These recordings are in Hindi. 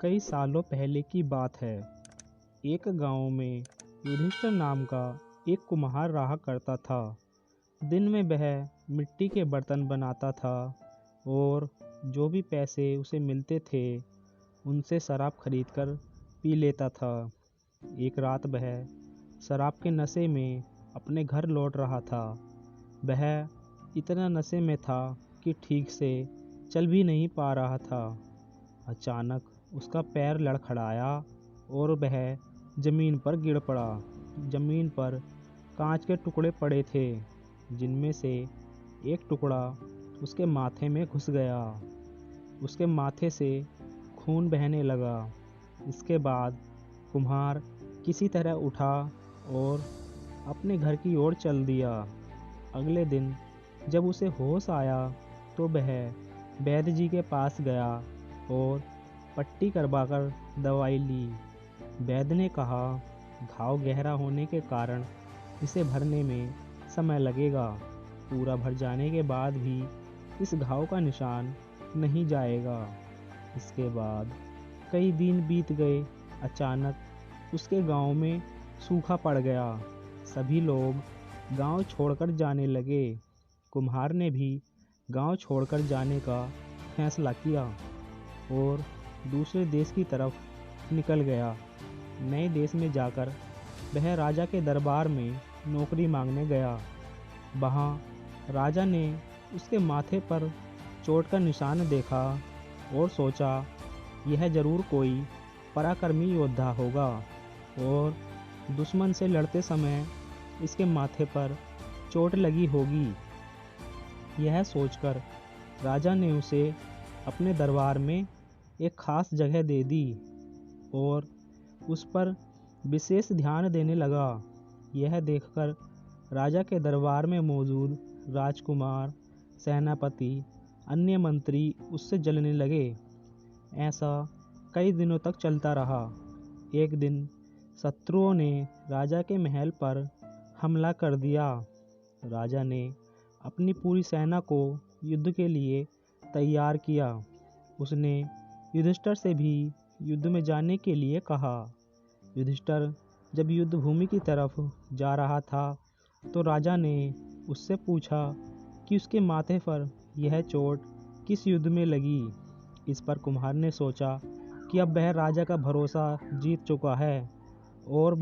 कई सालों पहले की बात है। एक गांव में युधिष्ठिर नाम का एक कुम्हार रहा करता था। दिन में वह मिट्टी के बर्तन बनाता था और जो भी पैसे उसे मिलते थे उनसे शराब खरीदकर पी लेता था। एक रात वह शराब के नशे में अपने घर लौट रहा था। वह इतना नशे में था कि ठीक से चल भी नहीं पा रहा था। अचानक उसका पैर लड़खड़ाया और वह जमीन पर गिर पड़ा। जमीन पर कांच के टुकड़े पड़े थे, जिनमें से एक टुकड़ा उसके माथे में घुस गया। उसके माथे से खून बहने लगा। इसके बाद कुम्हार किसी तरह उठा और अपने घर की ओर चल दिया। अगले दिन जब उसे होश आया तो वह वैद्य जी के पास गया और पट्टी करवाकर दवाई ली। वैद्य ने कहा, घाव गहरा होने के कारण इसे भरने में समय लगेगा। पूरा भर जाने के बाद भी इस घाव का निशान नहीं जाएगा। इसके बाद कई दिन बीत गए। अचानक उसके गांव में सूखा पड़ गया। सभी लोग गांव छोड़कर जाने लगे। कुम्हार ने भी गांव छोड़कर जाने का फैसला किया और दूसरे देश की तरफ निकल गया। नए देश में जाकर वह राजा के दरबार में नौकरी मांगने गया। वहाँ राजा ने उसके माथे पर चोट का निशान देखा और सोचा, यह जरूर कोई पराक्रमी योद्धा होगा और दुश्मन से लड़ते समय इसके माथे पर चोट लगी होगी। यह सोचकर राजा ने उसे अपने दरबार में एक खास जगह दे दी और उस पर विशेष ध्यान देने लगा। यह देखकर राजा के दरबार में मौजूद राजकुमार, सेनापति, अन्य मंत्री उससे जलने लगे। ऐसा कई दिनों तक चलता रहा। एक दिन शत्रुओं ने राजा के महल पर हमला कर दिया। राजा ने अपनी पूरी सेना को युद्ध के लिए तैयार किया। उसने युधिष्ठिर से भी युद्ध में जाने के लिए कहा। युधिष्ठिर जब युद्ध भूमि की तरफ जा रहा था तो राजा ने उससे पूछा कि उसके माथे पर यह चोट किस युद्ध में लगी। इस पर कुम्हार ने सोचा कि अब वह राजा का भरोसा जीत चुका है और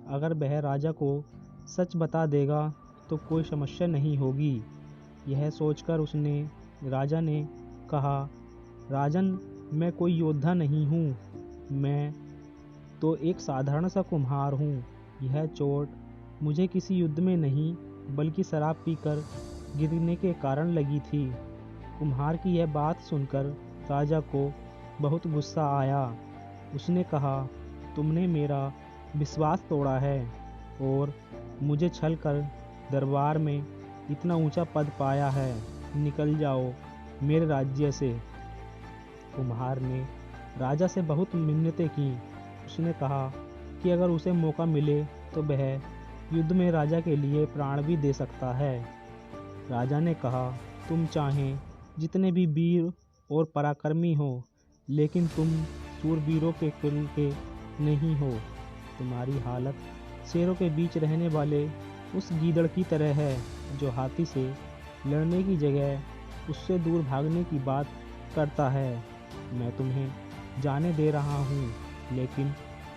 अगर वह राजा को सच बता देगा तो कोई समस्या नहीं होगी। यह सोचकर राजा ने कहा, राजन, मैं कोई योद्धा नहीं हूँ, मैं तो एक साधारण सा कुम्हार हूँ। यह चोट मुझे किसी युद्ध में नहीं बल्कि शराब पीकर गिरने के कारण लगी थी। कुम्हार की यह बात सुनकर राजा को बहुत गुस्सा आया। उसने कहा, तुमने मेरा विश्वास तोड़ा है और मुझे छल कर दरबार में इतना ऊंचा पद पाया है। निकल जाओ मेरे राज्य से। कुम्हार ने राजा से बहुत मिन्नतें की। उसने कहा कि अगर उसे मौका मिले तो वह युद्ध में राजा के लिए प्राण भी दे सकता है। राजा ने कहा, तुम चाहें जितने भी वीर और पराक्रमी हो, लेकिन तुम शूरवीरों के कुल के नहीं हो। तुम्हारी हालत शेरों के बीच रहने वाले उस गीदड़ की तरह है जो हाथी से लड़ने की जगह उससे दूर भागने की बात करता है। मैं तुम्हें जाने दे रहा हूँ, लेकिन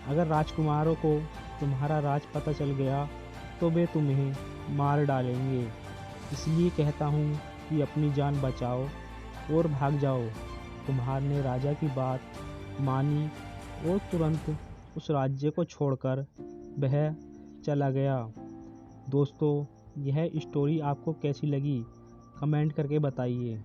अगर राजकुमारों को तुम्हारा राज पता चल गया तो वे तुम्हें मार डालेंगे। इसलिए कहता हूँ कि अपनी जान बचाओ और भाग जाओ। कुम्हार ने राजा की बात मानी और तुरंत उस राज्य को छोड़कर वह चला गया। दोस्तों, यह स्टोरी आपको कैसी लगी? कमेंट करके बताइए।